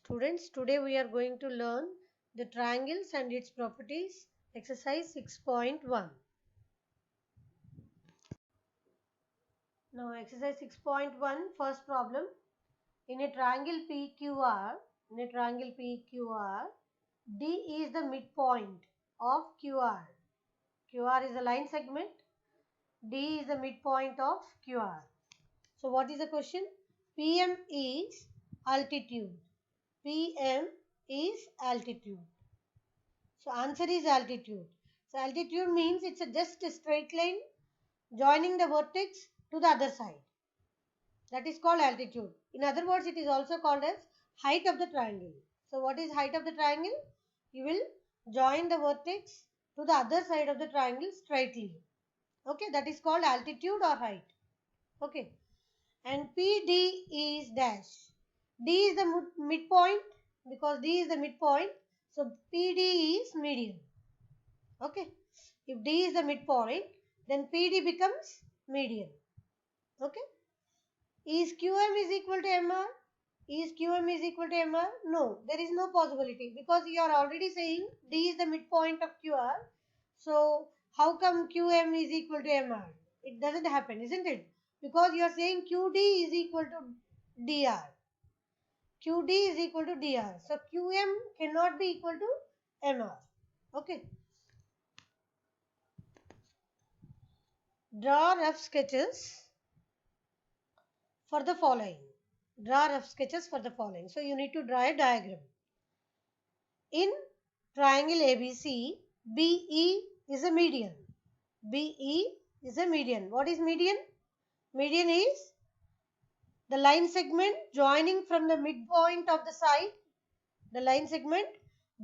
Students, today we are going to learn the triangles and its properties, exercise 6.1. Now, exercise 6.1, first problem. In a triangle PQR, D is the midpoint of QR. QR is a line segment, D is the midpoint of QR. So, what is the question? PM is altitude. PM is altitude. So answer is altitude. So altitude means it's just a straight line joining the vertex to the other side. That is called altitude. In other words, it is also called as height of the triangle. So what is height of the triangle? You will join the vertex to the other side of the triangle straightly. Okay, that is called altitude or height. Okay. And PD is dash. D is the midpoint because D is the midpoint. So PD is median. Okay. If D is the midpoint, then PD becomes median. Okay. Is QM is equal to MR? Is QM is equal to MR? No, there is no possibility because you are already saying D is the midpoint of QR. So how come QM is equal to MR? It doesn't happen, isn't it? Because you are saying QD is equal to DR. QD is equal to DR. So QM cannot be equal to MR. Okay. Draw rough sketches for the following. Draw rough sketches for the following. So you need to draw a diagram. In triangle ABC, BE is a median. BE is a median. What is median? Median is the line segment joining from the midpoint of the side. The line segment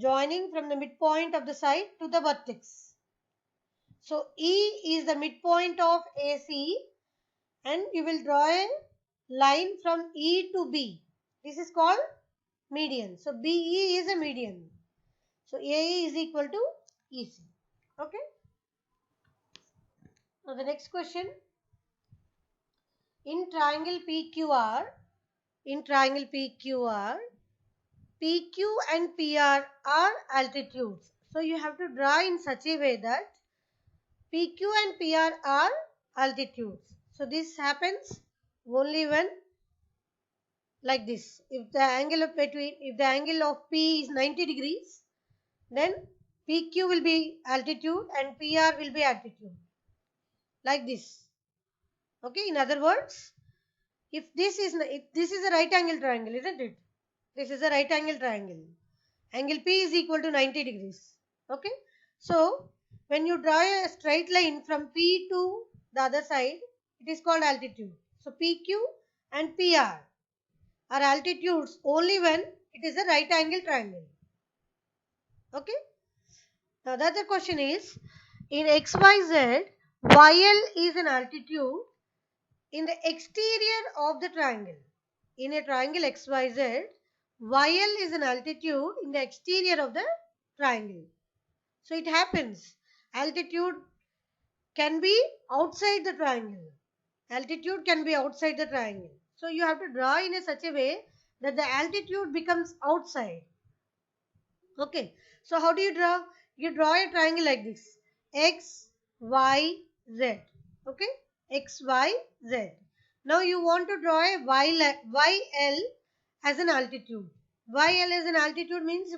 joining from the midpoint of the side to the vertex. So E is the midpoint of AC and you will draw a line from E to B. This is called median. So BE is a median. So AE is equal to EC. Okay. Now the next question. In triangle PQR, PQ and PR are altitudes. So you have to draw in such a way that PQ and PR are altitudes. So this happens only when like this. If the angle of P is 90 degrees, then PQ will be altitude and PR will be altitude. Like this. Okay, in other words, if this is a right angle triangle, isn't it? This is a right angle triangle. Angle P is equal to 90 degrees. Okay. So when you draw a straight line from P to the other side, it is called altitude. So PQ and PR are altitudes only when it is a right angle triangle. Okay. Now the other question is, in XYZ, YL is an altitude in the exterior of the triangle. In a triangle XYZ, YL is an altitude in the exterior of the triangle. So it happens, altitude can be outside the triangle. Altitude can be outside the triangle. So you have to draw in a such a way that the altitude becomes outside. Okay. So how do you draw? You draw a triangle like this. X, Y, Z. Okay. X, Y, Z. Now you want to draw a YL as an altitude. YL as an altitude means,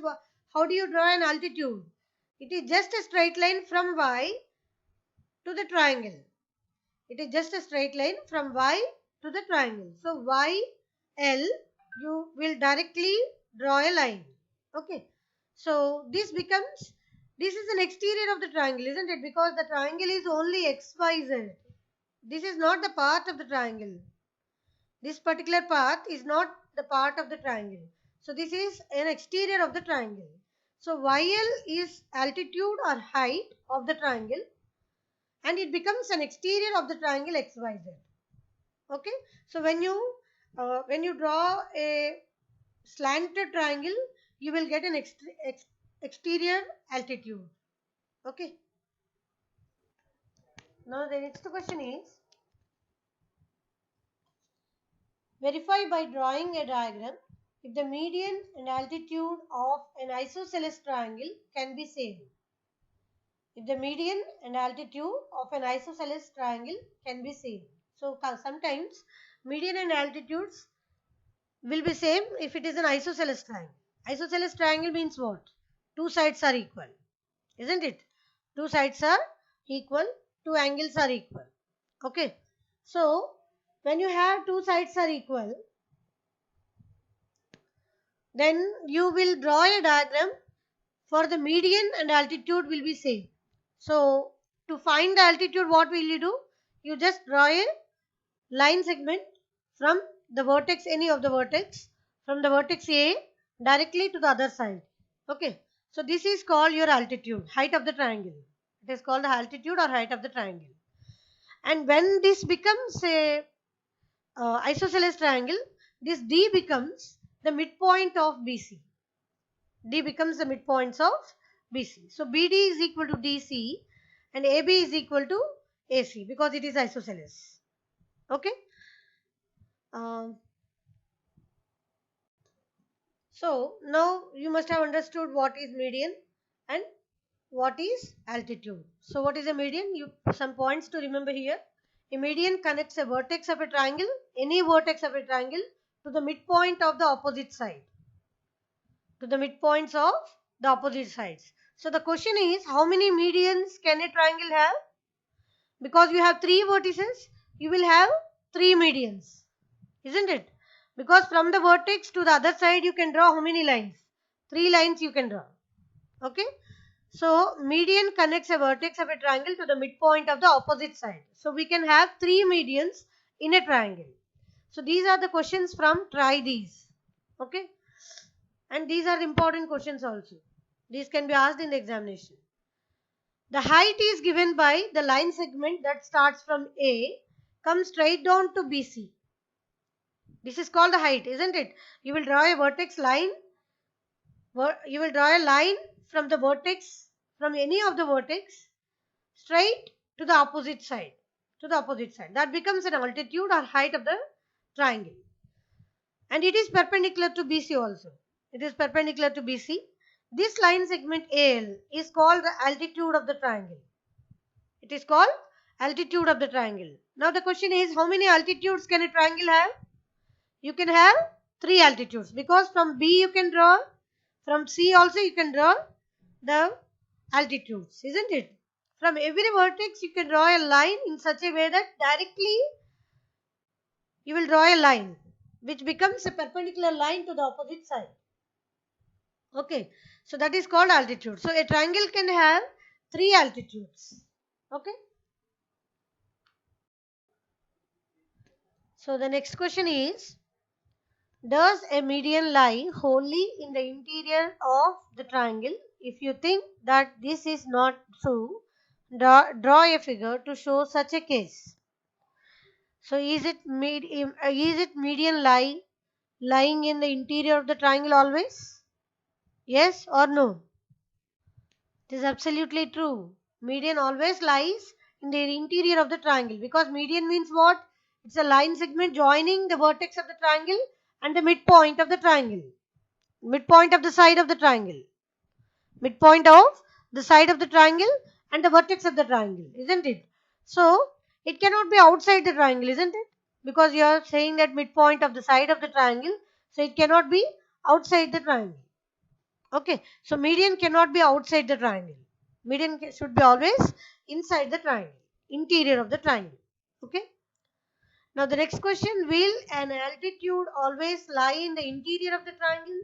how do you draw an altitude? It is just a straight line from Y to the triangle. It is just a straight line from Y to the triangle. So YL, you will directly draw a line. Okay. So this is an exterior of the triangle, isn't it? Because the triangle is only XYZ. This is not the part of the triangle. This particular path is not the part of the triangle. So this is an exterior of the triangle. So YL is altitude or height of the triangle and it becomes an exterior of the triangle XYZ. Okay. So when you draw a slanted triangle, you will get an exterior altitude. Okay. Now the next question is, verify by drawing a diagram if the median and altitude of an isosceles triangle can be same. If the median and altitude of an isosceles triangle can be same. So sometimes median and altitudes will be same if it is an isosceles triangle. Isosceles triangle means what? Two sides are equal, isn't it? Two sides are equal, two angles are equal. Okay. So when you have two sides are equal, then you will draw a diagram for the median and altitude will be same. So to find the altitude, what will you do? You just draw a line segment from the vertex, any of the vertex, from the vertex A directly to the other side. Okay. So this is called your altitude, height of the triangle. It is called the altitude or height of the triangle. And when this becomes a isosceles triangle, this D becomes the midpoint of BC. D becomes the midpoints of BC. So BD is equal to DC and AB is equal to AC because it is isosceles. Okay. So now you must have understood what is median and what is altitude. So what is a median? You some points to remember here. A median connects a vertex of a triangle, any vertex of a triangle, to the midpoint of the opposite side. To the midpoints of the opposite sides. So the question is, how many medians can a triangle have? Because you have three vertices, you will have three medians, isn't it? Because from the vertex to the other side, you can draw how many lines? Three lines you can draw. Okay. So median connects a vertex of a triangle to the midpoint of the opposite side. So we can have three medians in a triangle. So these are the questions from try these. Okay. And these are important questions also. These can be asked in the examination. The height is given by the line segment that starts from A, comes straight down to BC. This is called the height, isn't it? You will draw a vertex line. You will draw a line from the vertex, from any of the vertex, straight to the opposite side. To the opposite side. That becomes an altitude or height of the triangle. And it is perpendicular to BC also. It is perpendicular to BC. This line segment AL is called the altitude of the triangle. It is called altitude of the triangle. Now the question is, how many altitudes can a triangle have? You can have three altitudes because from B you can draw, from C also you can draw the altitudes, isn't it? From every vertex you can draw a line in such a way that directly you will draw a line which becomes a perpendicular line to the opposite side. Okay, so that is called altitude. So a triangle can have three altitudes. Okay. So the next question is, does a median lie wholly in the interior of the triangle? If you think that this is not true, draw a figure to show such a case. So is it median lie lying in the interior of the triangle always? Yes or no? It is absolutely true. Median always lies in the interior of the triangle because median means what? It's a line segment joining the vertex of the triangle and the midpoint of the triangle. Midpoint of the side of the triangle. Midpoint of the side of the triangle and the vertex of the triangle, isn't it? So, it cannot be outside the triangle, isn't it? Because you are saying that midpoint of the side of the triangle, so it cannot be outside the triangle. Okay, so median cannot be outside the triangle. Median should be always inside the triangle, interior of the triangle. Okay. Now the next question, will an altitude always lie in the interior of the triangle?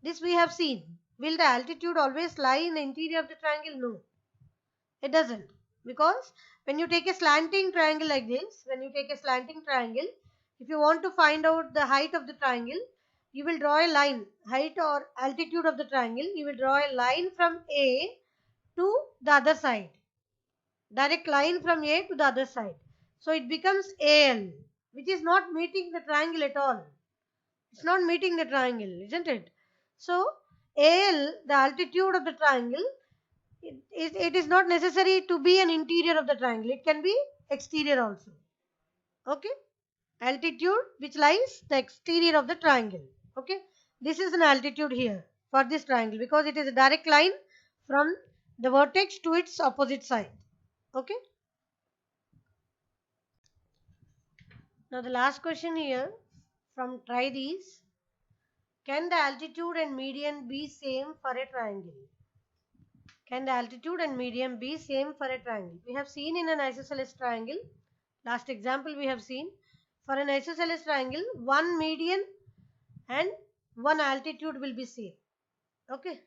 This we have seen. Will the altitude always lie in the interior of the triangle? No, it doesn't. Because when you take a slanting triangle like this, if you want to find out the height of the triangle, you will draw a line, height or altitude of the triangle, you will draw a line from A to the other side. Direct line from A to the other side. So it becomes AL, which is not meeting the triangle at all. It's not meeting the triangle, isn't it? So AL, the altitude of the triangle, it is not necessary to be an interior of the triangle. It can be exterior also. Okay. Altitude which lies the exterior of the triangle. Okay, this is an altitude here for this triangle because it is a direct line from the vertex to its opposite side. Okay, now the last question here from try these. Can the altitude and median be same for a triangle? Can the altitude and median be same for a triangle? We have seen in an isosceles triangle, last example we have seen, for an isosceles triangle, one median and one altitude will be same. Okay,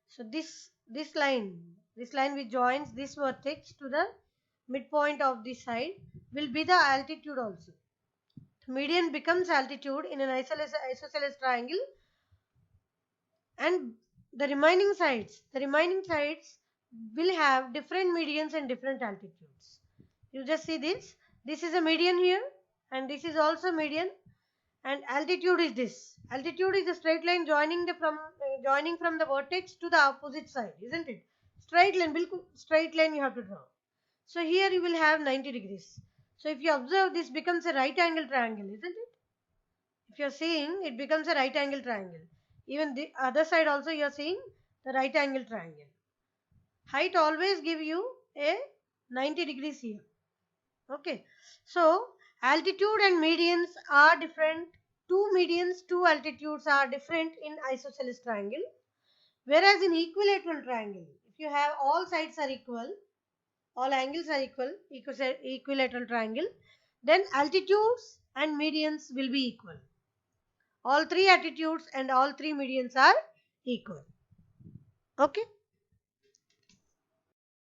so this line which joins this vertex to the midpoint of this side will be the altitude also. Median becomes altitude in an isosceles triangle, and the remaining sides will have different medians and different altitudes. You just see this is a median here, and this is also median, and altitude is this. Altitude is a straight line joining from the vertex to the opposite side, isn't it? Straight line, bilkul straight line you have to draw. So here you will have 90 degrees. So if you observe, this becomes a right angle triangle, isn't it? If you are seeing, it becomes a right angle triangle. Even the other side also you are seeing the right angle triangle. Height always give you a 90 degrees here. Okay, so altitude and medians are different. Two medians, two altitudes are different in isosceles triangle. Whereas in equilateral triangle, if you have all sides are equal, all angles are equal, equilateral triangle, then altitudes and medians will be equal. All three altitudes and all three medians are equal. Okay.